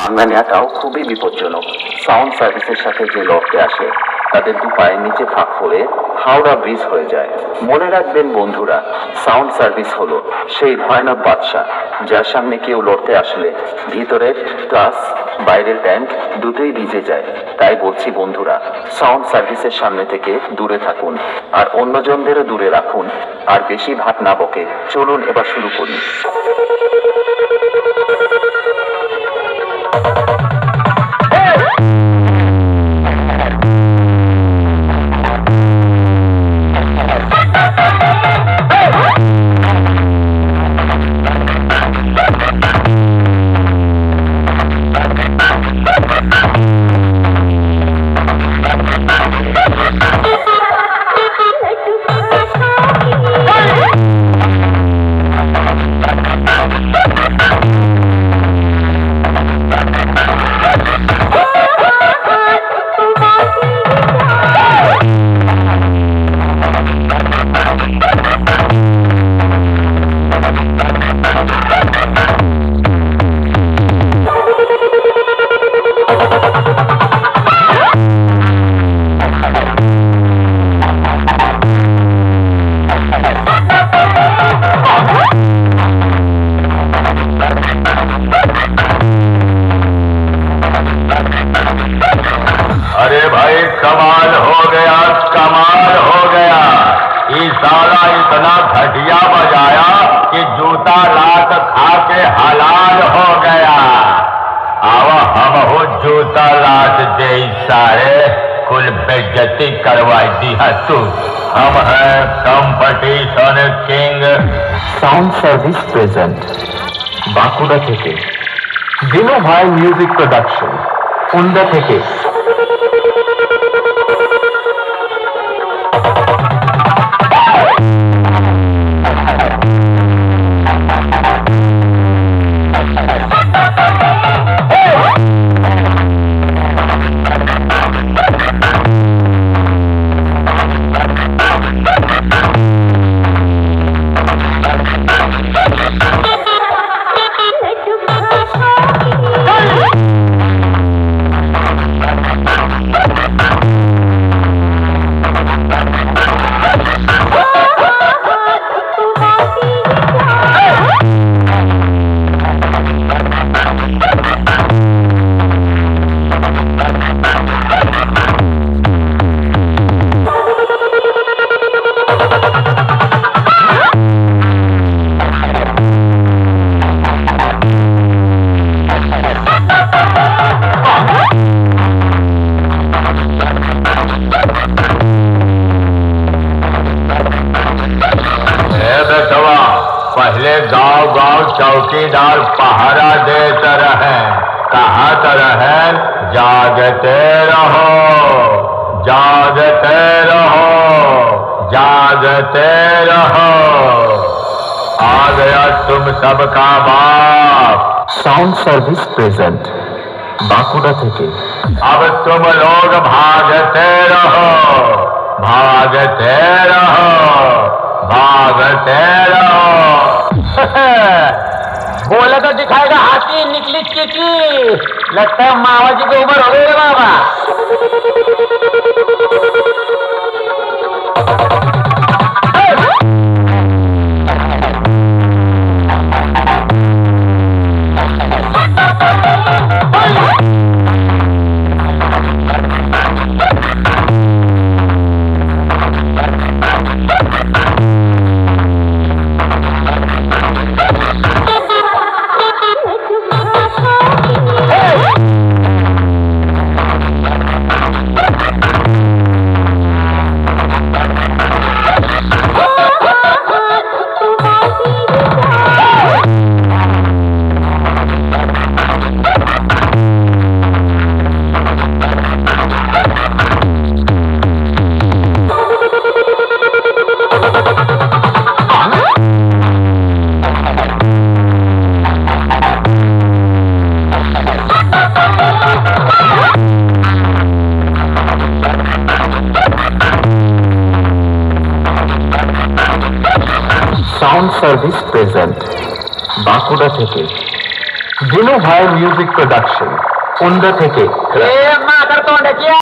ভাঙা খুবই বিপজ্জনক। সাউন্ড সার্ভিসের সাথে যে লড়তে আসে তাদের দু পায়ের নিচে ফাঁক ফোড়ে হাওড়া ব্রিজ হয়ে যায়। মনে রাখবেন বন্ধুরা, সাউন্ড সার্ভিস হলো সেই ভয়ানক বাদশা যার সামনে কেউ লড়তে আসলে ভিতরের ক্লাস বাইরের ট্যাঙ্ক দুটোই ভিজে যায়। তাই বলছি বন্ধুরা, সাউন্ড সার্ভিসের সামনে থেকে দূরে থাকুন আর অন্যজনদেরও দূরে রাখুন। আর বেশি ভাত না বকে চলুন এবার শুরু করি। अरे भाई कमाल हो गया, कमाल हो गया। ये साला इतना घटिया बजाया कि जूता लात खा के हलाल हो गया। अब हम हो जूता लात दे सारे कुल बेइज्जती करवाई दी है तू। हम है competition king. Sound service present Bankura থেকে দিনু ভাই মিউজিক প্রোডাকশন কুন্দা থেকে। पहले गांव गांव चौकीदार पहरा देते रहे, कहत रहे जागते रहो, जागते रहो, जागते रहो। आ गया तुम सबका बाप। সাউন্ড সার্ভিস প্রেজেন্ট বাঁকুড়া থেকে। अब तुम लोग भागते रहो, भागते रहो, भागते रहो। बोले तो दिखाएगा हाथी, निकली चिट्ठी। लगता है मावा जी की उम्र हो गई है बाबा। সাউন্ড সার্ভিস প্রেজেন্ট বাঁকুড়া থেকে। দিনু ভাই মিউজিক প্রোডাকশন, কুন্দ থেকে।